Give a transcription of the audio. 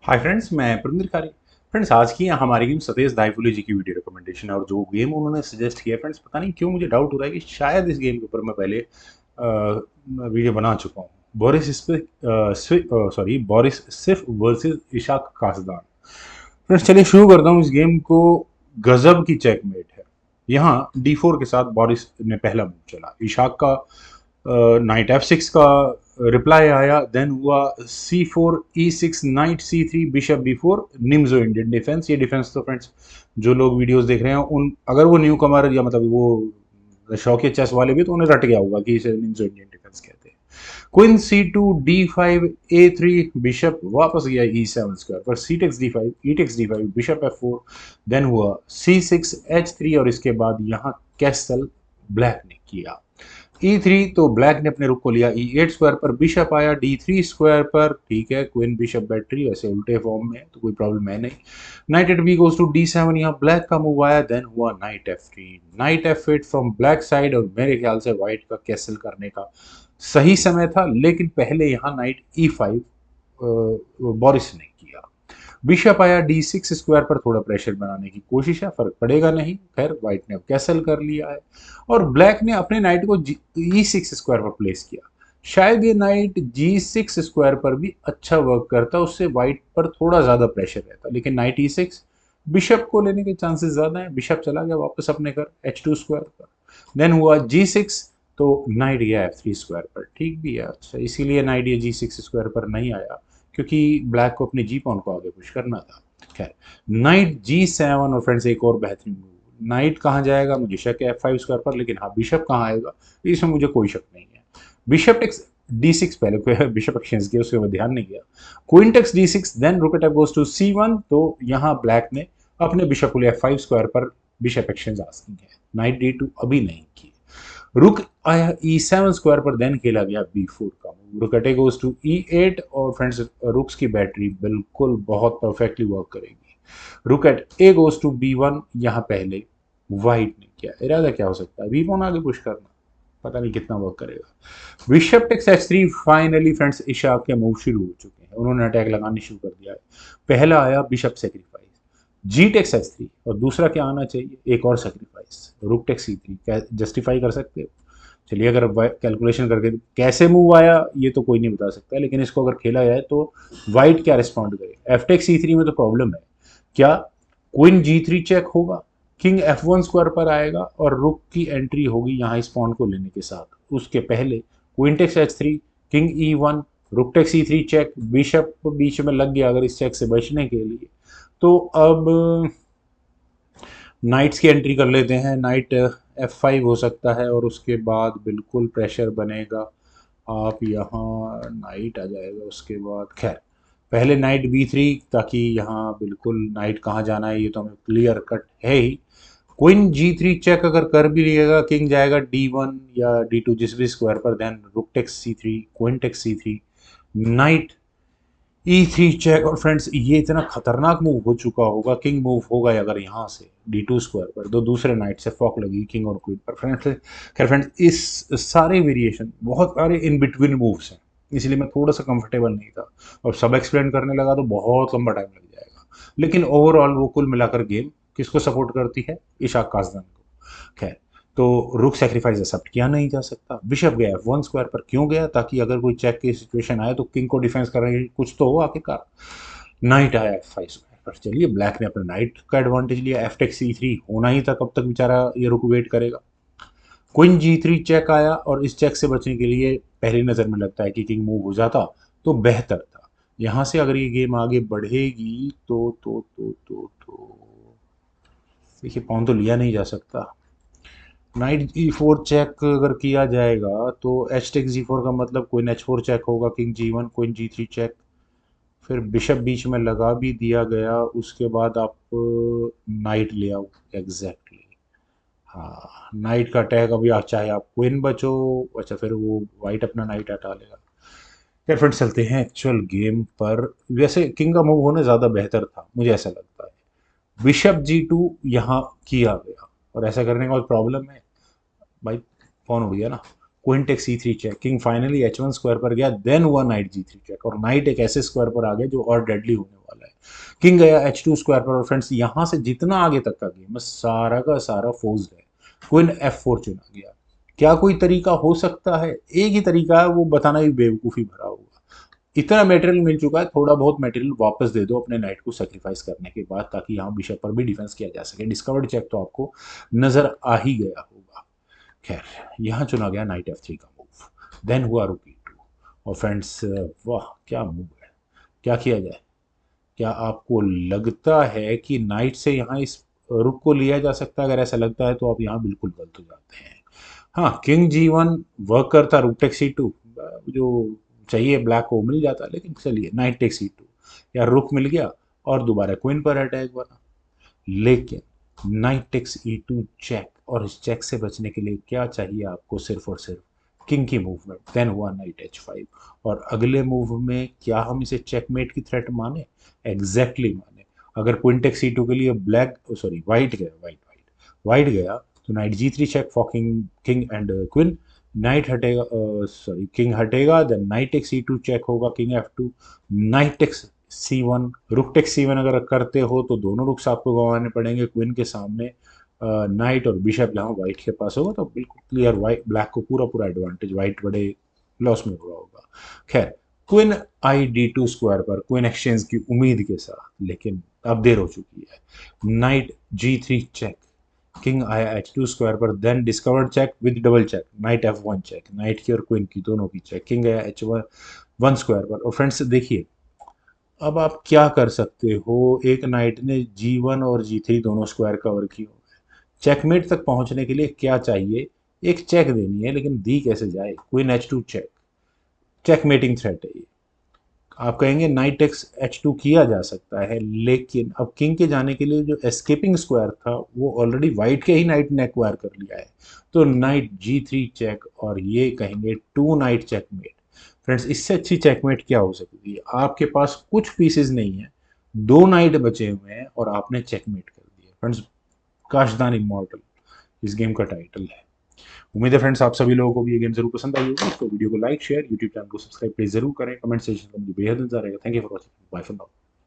Hi friends, मैं प्रनिर्कारी। Friends, आज की हमारी गेम सतेश दाईफुली जी की वीडियो रिकमेंडेशन है। और जो गेम उन्होंने सजेस्ट किया फ्रेंड्स, पता नहीं क्यों मुझे डाउट हो रहा है कि शायद इस गेम के ऊपर मैं पहले वीडियो बना चुका हूँ। बोरिस सिफ वर्सेस इशाक कासदान। फ्रेंड्स, चलिए शुरू करता हूँ इस गेम को। गजब की चेकमेट है। यहाँ D4 के साथ बोरिस ने पहला मूव चला। इशाक का नाइट F6 का रिप्लाई आया। देन हुआ C4 E6 night C3 bishop B4 NIMS Indian defence. ये डिफेंस तो फ्रेंड्स जो लोग वीडियोस देख रहे हैं उन अगर वो न्यू कमर या मतलब वो शौकिया चेस वाले भी तो उन्हें रट गया होगा कि इसे निम्स इंडियन डिफेंस कहते हैं। Queen C2 D5 A3 bishop वापस गया E7 स्क्वायर पर। C takes D5 E takes D5 bishop F4। Then हुआ C6 H3 और इसके बाद यहाँ कैसल ब्लैक ने किया E3। तो ब्लैक ने अपने रुक को लिया E8 स्क्वायर पर। बिशप आया D3 स्क्वायर पर। ठीक है, क्वीन बिशप बैटरी वैसे उल्टे फॉर्म में तो कोई प्रॉब्लम है नहीं। Knight eight B goes to D7। यहाँ ब्लैक का मूव आया। देन हुआ knight F3 knight F8 from black side. और मेरे ख्याल से व्हाइट का कैसल करने का सही समय था, लेकिन पहले यहाँ नाइट E5 बोरिस ने किया। बिशप आया D6 स्क्वायर पर। थोड़ा प्रेशर बनाने की कोशिश है, फर्क पड़ेगा नहीं। खैर, व्हाइट ने अब कैसल कर लिया है और ब्लैक ने अपने नाइट को E6 स्क्वायर पर प्लेस किया। शायद ये नाइट G6 स्क्वायर पर भी अच्छा वर्क करता, उससे व्हाइट पर थोड़ा ज्यादा प्रेशर रहता, लेकिन नाइट E6 बिशप को लेने के चांसेस ज्यादा है। बिशप चला गया वापस अपने घर H2 स्क्वायर पर। देन हुआ G6। तो नाइट गया F3 स्क्वायर पर। ठीक भी है, अच्छा इसीलिए नाइट ये G6 स्क्वायर पर नहीं आया क्योंकि ब्लैक को अपने जी पॉन को आगे पुश करना था। खैर, नाइट G7। और फ्रेंड्स, एक और बेहतरीन मूव। नाइट कहाँ जाएगा मुझे शक है F5 स्क्वायर पर, लेकिन हाँ बिशप कहाँ आएगा इसमें मुझे कोई शक नहीं है। बिशप टेक्स D6 पहले कोई बिशप एक्सचेंज किया, उसके बाद ध्यान नहीं किया। Queen takes D6 then rook eight goes to C1। तो यहाँ ब्लैक ने अपने बिशप को लिया F5 स्क्वायर पर। बिशप एक्सचेंज आस्किंग है। नाइट D2 अभी नहीं की। रुक आया E7 स्क्वायर पर। देन खेला गया B4 का मूव। रुक एट गोज टू E8। और फ्रेंड्स, रुक्स की बैटरी बिल्कुल बहुत परफेक्टली वर्क करेगी। रुक eight A goes to B1। यहाँ पहले व्हाइट ने किया। इरादा क्या हो सकता है? B1 आगे पुश करना, पता नहीं कितना वर्क करेगा। Bishop takes H3। Finally friends, Ishaq के मूव शुरू हो चुके हैं, उन्होंने अटैक लगाने शुरू कर दिया है। पहला आया bishop sacrifice G takes H3। और दूसरा क्या आना चाहिए? एक और सेक्रीफाइस रुक टेक्स C3। जस्टिफाई कर सकते हो? चलिए, अगर कैलकुलेशन करके कैसे मूव आया ये तो कोई नहीं बता सकता, लेकिन इसको अगर खेला जाए तो व्हाइट क्या रिस्पॉन्ड करे? एफ टेक्स C3 में तो प्रॉब्लम है। क्या क्वीन G3 चेक होगा? किंग F1 स्क्वायर पर आएगा और रुक की एंट्री होगी यहाँ इस पॉन को लेने के साथ। उसके पहले queen takes H3 king E1 रुक टेक्स C3 चेक। बिशप बीच में लग गया अगर इस चेक से बचने के लिए। तो अब नाइट्स की एंट्री कर लेते हैं। नाइट F5 हो सकता है और उसके बाद बिल्कुल प्रेशर बनेगा। आप यहाँ नाइट आ जाएगा उसके बाद। खैर, पहले नाइट B3 ताकि यहाँ बिल्कुल नाइट कहाँ जाना है ये तो हमें क्लियर कट है ही। क्वीन G3 चेक अगर कर भी लिएगा, किंग जाएगा D1 या D2 जिस भी स्क्वायर पर। Then rook takes C3 queen takes C3 knight E3 check. और फ्रेंड्स, ये इतना खतरनाक मूव हो चुका होगा, किंग मूव होगा अगर यहाँ से D2 स्क्वायर पर दो दूसरे नाइट से फॉक लगी किंग और क्वीन पर। फ्रेंड्स, खैर फ्रेंड्स, इस सारे वेरिएशन बहुत सारे इन बिटवीन मूव्स हैं, इसलिए मैं थोड़ा सा कंफर्टेबल नहीं था। और सब एक्सप्लेन करने लगा तो बहुत लंबा टाइम लग जाएगा। लेकिन ओवरऑल वो कुल मिलाकर गेम किसको सपोर्ट करती है? इशाक कासदान को। खैर, तो रुक सेक्रीफाइस एक्सेप्ट किया नहीं जा सकता। बिशप गया F1 स्क्वायर पर। क्यों गया? ताकि अगर कोई चेक की सिचुएशन आए तो किंग को डिफेंस करने की कुछ तो हो आखिरकार। नाइट आया F5 स्क्वायर पर। चलिए, ब्लैक ने अपने नाइट का एडवांटेज लिया। F टेक्स C3 होना ही था, कब तक बेचारा ये रुक वेट करेगा। क्वीन G3 चेक आया और इस चेक से बचने के लिए पहली नज़र में लगता है कि किंग मूव हो जाता तो बेहतर था। यहाँ से अगर ये गेम आगे बढ़ेगी तो देखिए, पॉन तो लिया नहीं जा सकता। नाइट E4 चेक अगर किया जाएगा तो एच टेक G4 का मतलब क्वीन H4 चेक होगा। King G1 queen G3 check. फिर बिशप बीच में लगा भी दिया गया। उसके बाद आप नाइट ले आओ। एग्जैक्टली, हाँ, नाइट का अटैक अभी आप चाहे आप क्वीन बचो। अच्छा, फिर वो वाइट अपना नाइट हटा लेगा। फिर चलते हैं एक्चुअल गेम पर। वैसे किंग का मूव होना ज़्यादा बेहतर था, मुझे ऐसा लगता है। बिशप G2 यहाँ किया गया और ऐसा करने का प्रॉब्लम है भाई, कौन हो गया ना। Queen take C3 check. King finally H1 square पर गया। देन हुआ नाइट G3 चेक। और नाइट एक ऐसे स्क्वायर पर आ गया जो और डेडली होने वाला किंग गया H2 स्क्वायर पर और फ्रेंड्स यहाँ से जितना आगे तक का गेम है सारा का सारा फोर्स्ड है। क्वीन F4 चुना गया। क्या कोई तरीका हो सकता है? एक ही तरीका है, वो बताना भी बेवकूफ़ी भरा होगा। इतना मटेरियल मिल चुका है, थोड़ा बहुत मटेरियल वापस दे दो अपने नाइट को सेक्रीफाइस करने के बाद, ताकि यहाँ बिशप पर भी डिफेंस किया जा सके। डिस्कवर्ड चेक तो आपको नजर आ ही गया होगा। खैर, यहाँ चुना गया नाइट F3 का मूव, देन हुआ रूक E2 और फ्रेंड्स वाह क्या मूव है, क्या किया जाए? क्या आपको लगता है कि नाइट से यहाँ इस रुक को लिया जा सकता है? अगर ऐसा लगता है तो आप यहाँ बिल्कुल गलत हो जाते हैं। हाँ, किंग G1 वर्क करता, रूक टेक C2 जो चाहिए ब्लैक को मिल जाता, लेकिन चलिए नाइट टेक C2 या रुक मिल गया और दोबारा क्वीन पर अटैक बना। लेकिन नाइट टेक्स E2 चेक, और इस चेक से बचने के लिए क्या चाहिए आपको? सिर्फ और सिर्फ किंग की मूवमेंट। देन हुआ नाइट H5 और अगले मूव में क्या हम इसे चेकमेट की थ्रेट माने? एग्जैक्टली माने। अगर क्वीन टेक C2 के लिए ब्लैक, सॉरी वाइट गया, वाइट गया तो knight G3 check for king and queen. Knight हटेगा, सॉरी किंग हटेगा, then knight take C2 check होगा, king F2, knight takes C1, रुक टेक C1 अगर करते हो तो दोनों रुक्स आपको गंवाने पड़ेंगे क्वीन के सामने। नाइट और बिशप यहाँ व्हाइट के पास होगा तो बिल्कुल क्लियर वाइट ब्लैक को पूरा पूरा एडवांटेज, व्हाइट बड़े लॉस में हुआ होगा। खैर, क्वीन ID2 स्क्वायर पर क्वीन एक्सचेंज की उम्मीद के साथ, लेकिन अब देर हो चुकी है। नाइट G3 चेक, किंग आया H2 स्क्वायर पर, then discovered check with double check, knight F1 check, knight की और क्वीन की दोनों की चेक, किंग आया H1 स्क्वायर पर। और फ्रेंड्स देखिए, अब आप क्या कर सकते हो? एक नाइट ने G1 और G3 दोनों स्क्वायर कवर किए हुए हैं। चेकमेट तक पहुंचने के लिए क्या चाहिए? एक चेक देनी है, लेकिन दी कैसे जाए? Queen H2 check, checkmating threat है ये। आप कहेंगे नाइट H2 किया जा सकता है, लेकिन अब किंग के जाने के लिए जो एस्केपिंग स्क्वायर था वो ऑलरेडी वाइट के ही नाइट ने एक्वायर कर लिया है। तो नाइट G3 चेक और ये कहेंगे टू नाइट चेकमेट। फ्रेंड्स, इससे अच्छी चेकमेट क्या हो सकती है? आपके पास कुछ पीसेस नहीं है, दो नाइट बचे हुए हैं और आपने चेकमेट कर दिया। फ्रेंड्स, काशदान इमॉर्टल इस गेम का टाइटल है। उम्मीद है फ्रेंड्स आप सभी लोगों को भी ये गेम जरूर पसंद आई होगी। तो वीडियो को लाइक शेयर, यूट्यूब चैनल को सब्सक्राइब प्लीज जरूर करें, कमेंट सेक्शन में मुझे बेहद इंतजार रहेगा। Thank you for watching, bye for now.